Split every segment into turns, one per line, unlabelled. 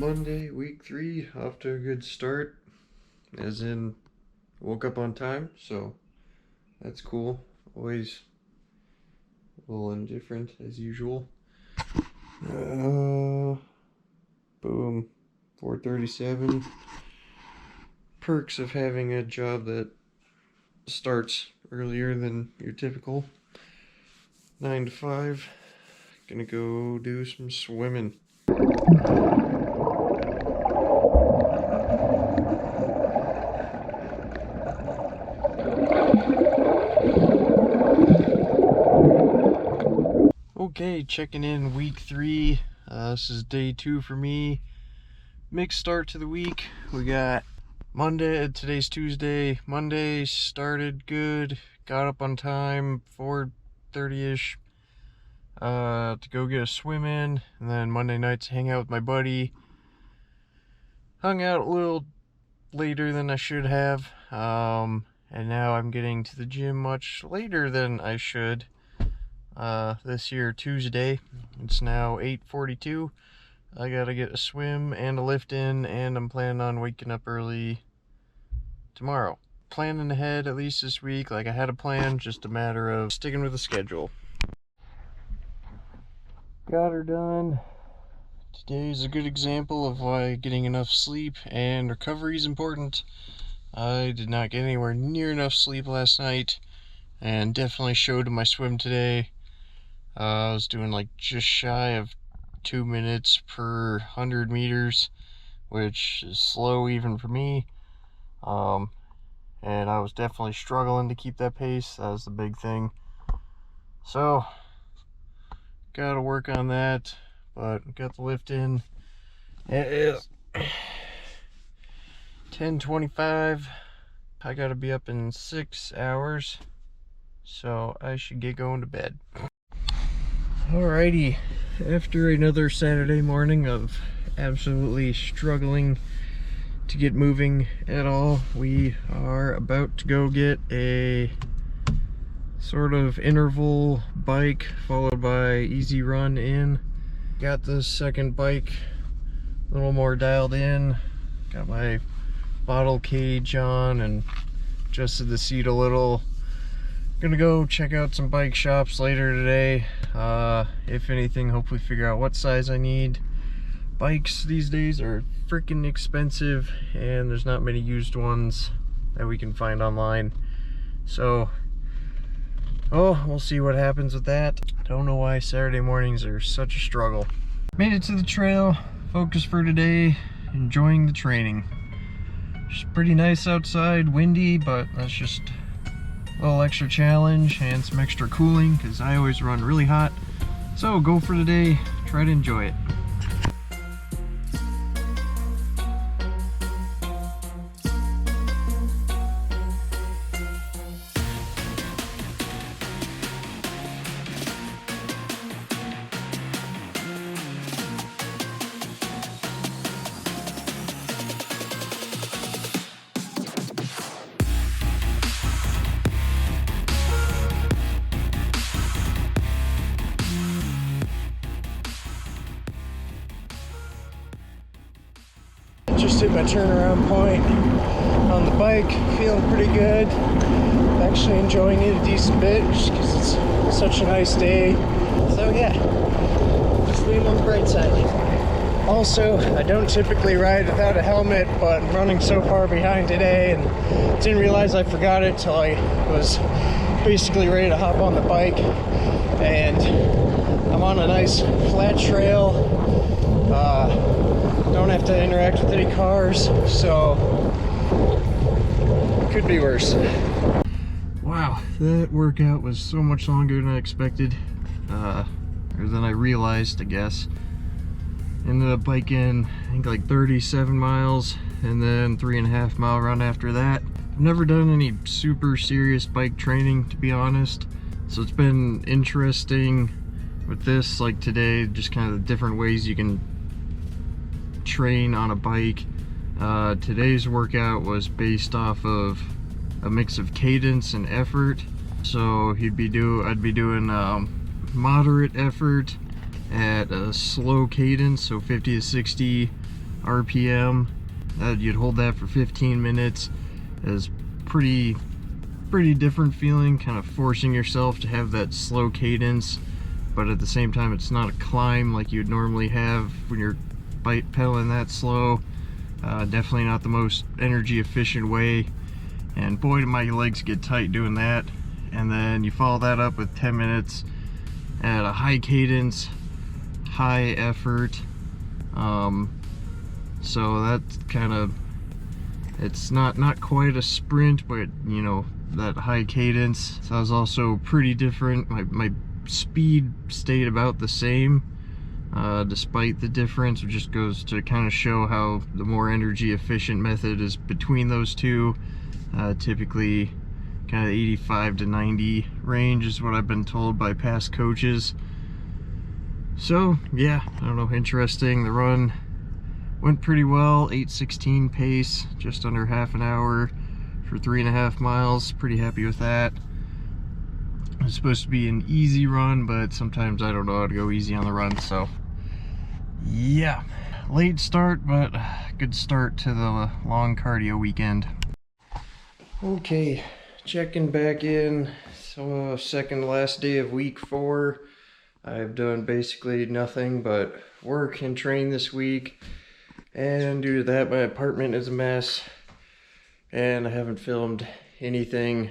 Monday, week 3, off to a good start. As in, woke up on time, so that's cool. Always a little indifferent as usual. Boom, 4:37. Perks of having a job that starts earlier than your typical 9 to 5. Gonna go do some swimming. Okay, checking in week 3. This is day 2 for me. Mixed start to the week. We got Monday, today's Tuesday. Monday started good, got up on time, 4:30ish, to go get a swim in, and then Monday night to hang out with my buddy. Hung out a little later than I should have, and now I'm getting to the gym much later than I should. This year, Tuesday. It's now 8:42. I gotta get a swim and a lift in, and I'm planning on waking up early tomorrow. Planning ahead at least this week. Like, I had a plan, just a matter of sticking with the schedule. Got her done. Today is a good example of why getting enough sleep and recovery is important. I did not get anywhere near enough sleep last night, and definitely showed in my swim today. I was doing like just shy of 2 minutes per 100 meters, which is slow even for me. And I was definitely struggling to keep that pace. That was the big thing. So, gotta work on that, but got the lift in. It is 10:25. I gotta be up in 6 hours, so I should get going to bed. Alrighty, after another Saturday morning of absolutely struggling to get moving at all, we are about to go get a sort of interval bike followed by easy run in. Got the second bike a little more dialed in, got my bottle cage on and adjusted the seat a little. Gonna go check out some bike shops later today. If anything, hopefully figure out what size I need. Bikes these days are freaking expensive, and there's not many used ones that we can find online. So, we'll see what happens with that. Don't know why Saturday mornings are such a struggle. Made it to the trail, focus for today, enjoying the training. It's pretty nice outside, windy, but that's just a little extra challenge and some extra cooling because I always run really hot. So go for today, try to enjoy it. Just hit my turnaround point on the bike, feeling pretty good. Actually enjoying it a decent bit just because it's such a nice day. So yeah, just lean on the bright side. Also, I don't typically ride without a helmet, but I'm running so far behind today and didn't realize I forgot it till I was basically ready to hop on the bike. And I'm on a nice flat trail. Don't have to interact with any cars, so could be worse. Wow, that workout was so much longer than I expected, or than I realized, I guess. Ended up biking, I think like 37 miles, and then 3.5 mile run after that. I've never done any super serious bike training, to be honest, so it's been interesting with this, like today, just kind of the different ways you can train on a bike. Today's workout was based off of a mix of cadence and effort. So I'd be doing moderate effort at a slow cadence, so 50 to 60 RPM. You'd hold that for 15 minutes. Is pretty different feeling, kind of forcing yourself to have that slow cadence, but at the same time it's not a climb like you'd normally have when you're pedaling that slow. Definitely not the most energy efficient way, and boy do my legs get tight doing that. And then you follow that up with 10 minutes at a high cadence, high effort. So that's kind of, it's not quite a sprint, but you know, that high cadence. So that was also pretty different. My speed stayed about the same despite the difference. It just goes to kind of show how the more energy efficient method is between those two. Typically kind of 85 to 90 range is what I've been told by past coaches. So yeah, I don't know, interesting. The run went pretty well, 8:16 pace, just under half an hour for 3.5 miles. Pretty happy with that. It's supposed to be an easy run, but sometimes I don't know how to go easy on the run, so yeah. Late start, but good start to the long cardio weekend. Okay, checking back in. So second to last day of week 4. I've done basically nothing but work and train this week, and due to that my apartment is a mess and I haven't filmed anything.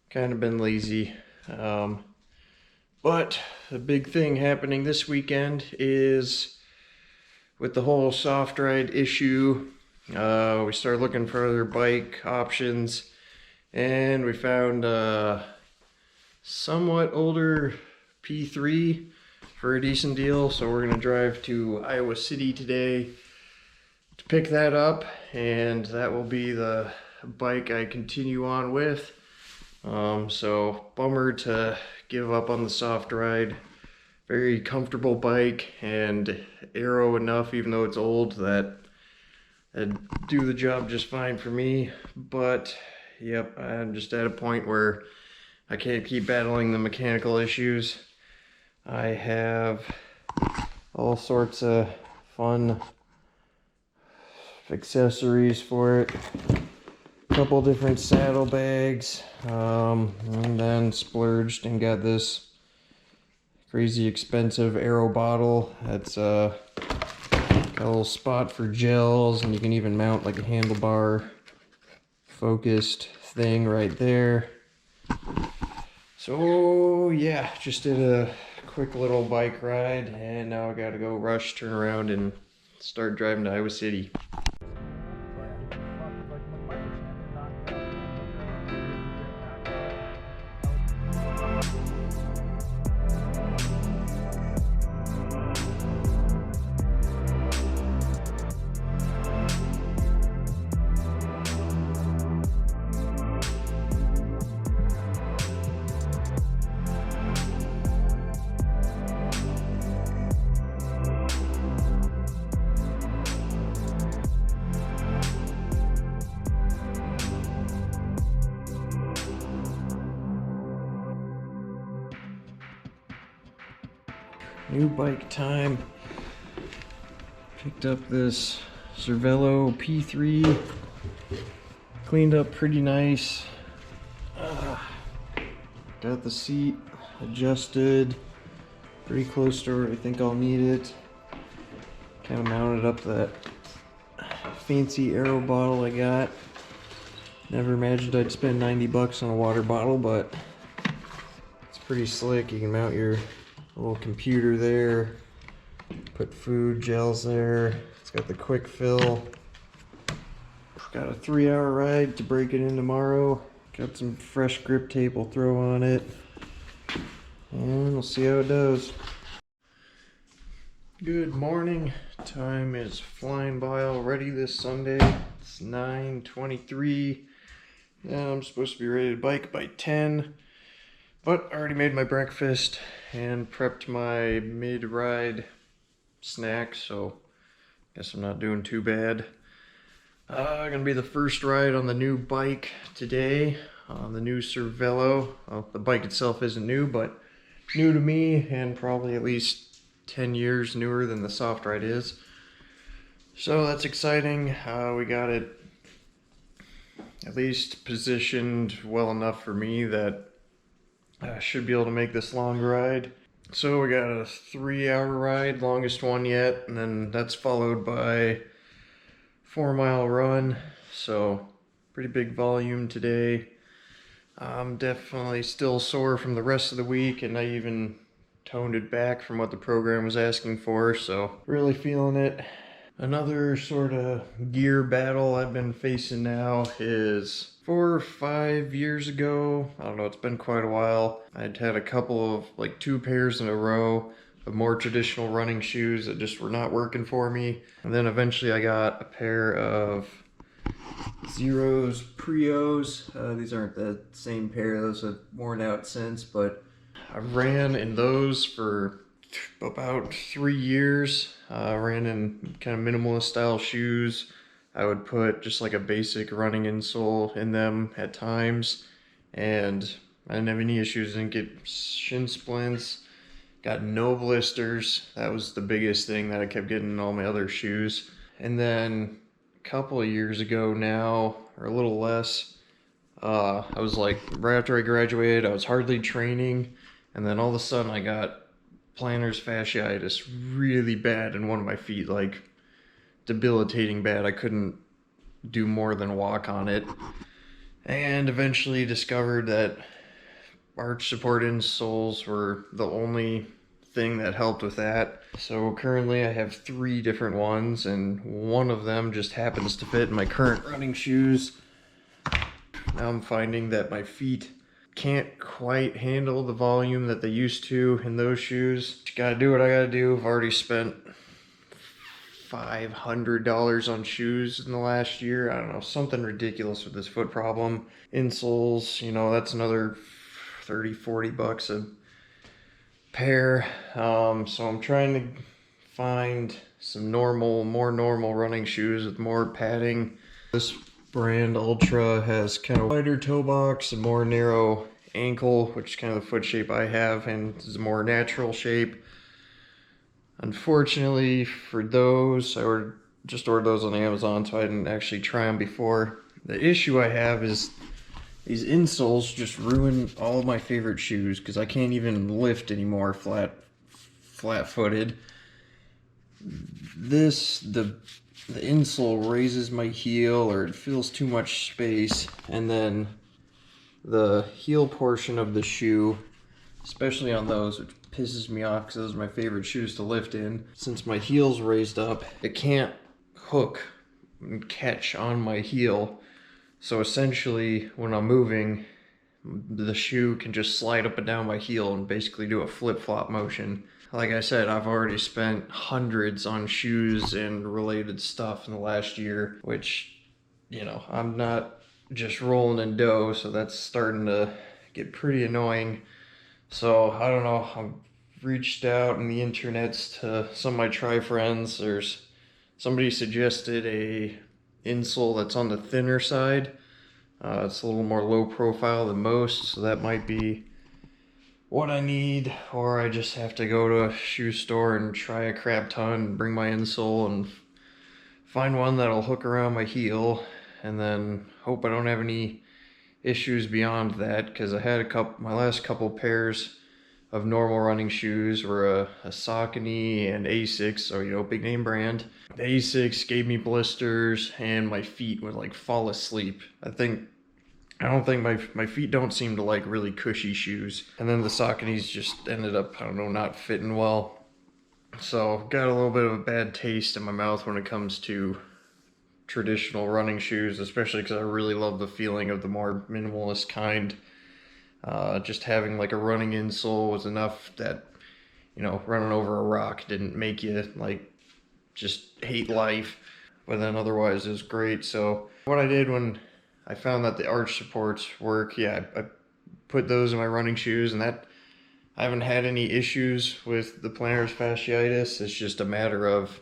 Kind of been lazy. But the big thing happening this weekend is with the whole Softride issue. We started looking for other bike options, and we found a somewhat older P3 for a decent deal. So we're gonna drive to Iowa City today to pick that up, and that will be the bike I continue on with. So bummer to give up on the Softride. Very comfortable bike and aero enough, even though it's old, that it'd do the job just fine for me. But yep, I'm just at a point where I can't keep battling the mechanical issues. I have all sorts of fun accessories for it. Couple different saddlebags, and then splurged and got this crazy expensive aero bottle. That's got a little spot for gels, and you can even mount like a handlebar focused thing right there. So yeah, just did a quick little bike ride, and now I gotta go rush, turn around, and start driving to Iowa City. New bike time. Picked up this Cervelo P3. Cleaned up pretty nice. Got the seat adjusted pretty close to where I think I'll need it. Kind of mounted up that fancy aero bottle I got. Never imagined I'd spend 90 bucks on a water bottle, but it's pretty slick. You can mount your little computer there, put food, gels there. It's got the quick fill. Got a 3-hour ride to break it in tomorrow. Got some fresh grip tape we'll throw on it, and we'll see how it does. Good morning. Time is flying by already this Sunday. It's 9:23, and I'm supposed to be ready to bike by 10. But I already made my breakfast and prepped my mid-ride snack, so guess I'm not doing too bad. Gonna be the first ride on the new bike today, on the new Cervelo. Well, the bike itself isn't new, but new to me, and probably at least 10 years newer than the Softride is. So that's exciting. We got it at least positioned well enough for me that I should be able to make this long ride. So we got a 3-hour ride, longest one yet, and then that's followed by 4-mile run. So pretty big volume today. I'm definitely still sore from the rest of the week, and I even toned it back from what the program was asking for, so really feeling it. Another sort of gear battle I've been facing now is 4 or 5 years ago. I don't know, it's been quite a while. I'd had a couple of, like 2 pairs in a row of more traditional running shoes that just were not working for me. And then eventually I got a pair of Zeros Prios. These aren't the same pair, those have worn out since, but I ran in those for about 3 years. I ran in kind of minimalist style shoes. I would put just like a basic running insole in them at times, and I didn't have any issues. Didn't get shin splints, got no blisters. That was the biggest thing that I kept getting in all my other shoes. And then a couple of years ago now, or a little less, I was like, right after I graduated, I was hardly training, and then all of a sudden I got plantar fasciitis really bad in one of my feet, like debilitating bad. I couldn't do more than walk on it, and eventually discovered that arch support insoles were the only thing that helped with that. So currently I have 3 different ones, and one of them just happens to fit in my current running shoes. Now I'm finding that my feet can't quite handle the volume that they used to in those shoes. Just gotta do what I gotta do. I've already spent $500 on shoes in the last year. I don't know, something ridiculous with this foot problem. Insoles, you know, that's another 30-40 bucks a pair. So I'm trying to find some more normal running shoes with more padding. This brand Ultra has kind of wider toe box and more narrow ankle, which is kind of the foot shape I have, and is a more natural shape. Unfortunately for those, I just ordered those on Amazon, so I didn't actually try them before. The issue I have is these insoles just ruin all of my favorite shoes because I can't even lift anymore flat-footed. The insole raises my heel, or it fills too much space, and then the heel portion of the shoe, especially on those, which pisses me off because those are my favorite shoes to lift in. Since my heel's raised up, it can't hook and catch on my heel. So essentially, when I'm moving, the shoe can just slide up and down my heel and basically do a flip-flop motion. Like I said, I've already spent hundreds on shoes and related stuff in the last year, which, you know, I'm not just rolling in dough, so that's starting to get pretty annoying. So I don't know, I've reached out in the internets to some of my tri friends. Somebody suggested a insole that's on the thinner side. It's a little more low profile than most, so that might be what I need, or I just have to go to a shoe store and try a crap ton and bring my insole and find one that'll hook around my heel, and then hope I don't have any issues beyond that, because I had my last couple pairs of normal running shoes were a Saucony and Asics, so, you know, big name brand. The Asics gave me blisters and my feet would like fall asleep. I don't think my feet don't seem to like really cushy shoes. And then the Sauconys just ended up, I don't know, not fitting well. So got a little bit of a bad taste in my mouth when it comes to traditional running shoes, especially because I really love the feeling of the more minimalist kind. Just having like a running insole was enough that, you know, running over a rock didn't make you like just hate life. But then otherwise it was great. So what I did when I found that the arch supports work, yeah, I put those in my running shoes, and that I haven't had any issues with the plantar fasciitis. It's just a matter of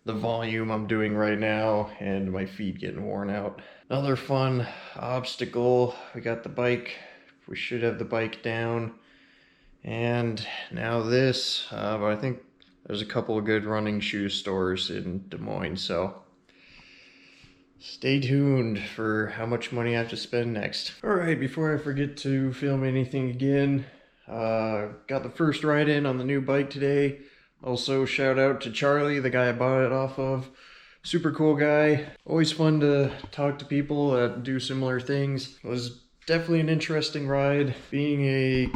the volume I'm doing right now and my feet getting worn out. Another fun obstacle, we got the bike. We should have the bike down. And now this, but I think there's a couple of good running shoe stores in Des Moines, so stay tuned for how much money I have to spend next. Alright, before I forget to film anything again, got the first ride in on the new bike today. Also, shout out to Charlie, the guy I bought it off of. Super cool guy. Always fun to talk to people that do similar things. It was definitely an interesting ride. Being a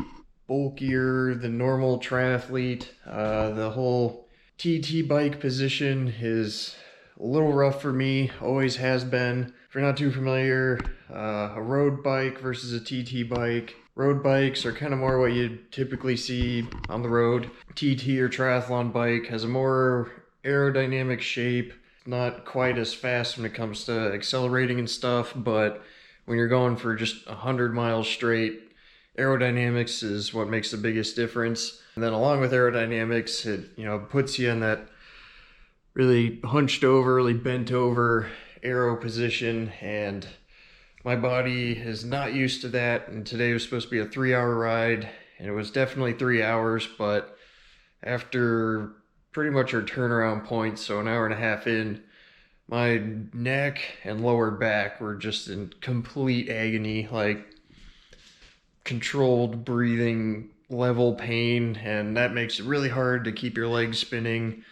bulkier than normal triathlete, the whole TT bike position is a little rough for me, always has been. If you're not too familiar, a road bike versus a TT bike. Road bikes are kind of more what you typically see on the road. TT or triathlon bike has a more aerodynamic shape, not quite as fast when it comes to accelerating and stuff, but when you're going for just 100 miles straight, aerodynamics is what makes the biggest difference. And then along with aerodynamics, it puts you in that really hunched over, really bent over aero position, and my body is not used to that. And today was supposed to be a 3-hour ride, and it was definitely 3 hours, but after pretty much our turnaround point, so an hour and a half in, my neck and lower back were just in complete agony, like controlled breathing level pain, and that makes it really hard to keep your legs spinning.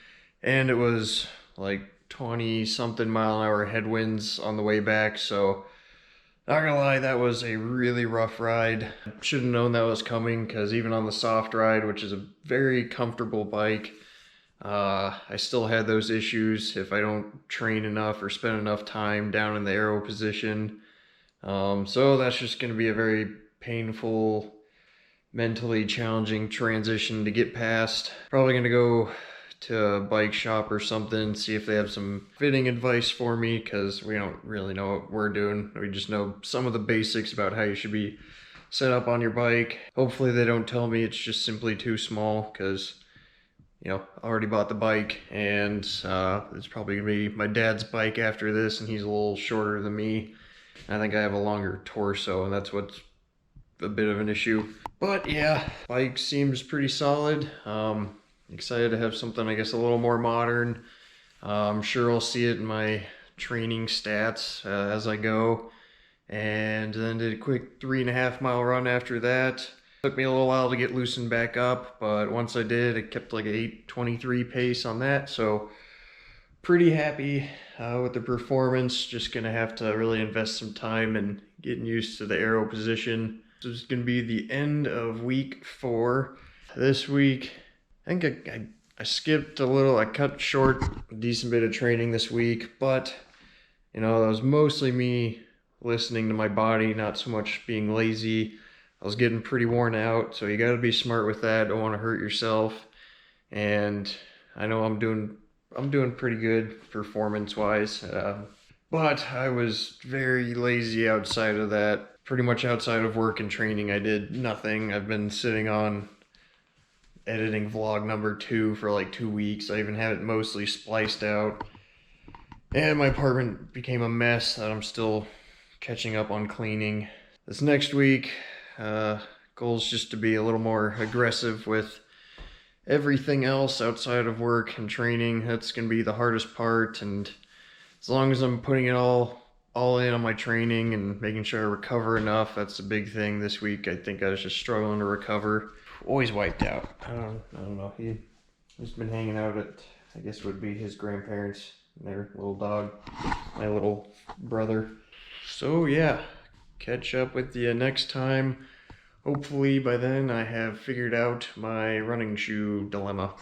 And it was like 20 something mile an hour headwinds on the way back, so not gonna lie, that was a really rough ride. Should have known that was coming, because even on the Softride, which is a very comfortable bike, I still had those issues if I don't train enough or spend enough time down in the aero position. So that's just gonna be a very painful, mentally challenging transition to get past. Probably gonna go to a bike shop or something, see if they have some fitting advice for me, because we don't really know what we're doing. We just know some of the basics about how you should be set up on your bike. Hopefully they don't tell me it's just simply too small, because I already bought the bike, and it's probably gonna be my dad's bike after this, and he's a little shorter than me. I think I have a longer torso, and that's what's a bit of an issue. But yeah, bike seems pretty solid. Excited to have something, I guess, a little more modern. I'm sure I'll see it in my training stats as I go. And then did a quick 3.5 mile run after that. Took me a little while to get loosened back up, but once I did, it kept like an 8:23 pace on that. So pretty happy with the performance. Just gonna have to really invest some time in getting used to the aero position. This is gonna be the end of week 4. This week, I think I skipped a little. I cut short a decent bit of training this week, but that was mostly me listening to my body, not so much being lazy. I was getting pretty worn out, so you got to be smart with that. Don't want to hurt yourself. And I know I'm doing pretty good performance-wise, but I was very lazy outside of that. Pretty much outside of work and training, I did nothing. I've been sitting on editing vlog number 2 for like 2 weeks. I even had it mostly spliced out, and my apartment became a mess that I'm still catching up on cleaning. This next week, goal is just to be a little more aggressive with everything else outside of work and training. That's gonna be the hardest part, and as long as I'm putting it all in on my training and making sure I recover enough, that's the big thing this week. I think I was just struggling to recover. Always wiped out. I don't know. He's been hanging out at, I guess it would be his grandparents and their little dog, my little brother. So yeah, catch up with you next time. Hopefully by then I have figured out my running shoe dilemma.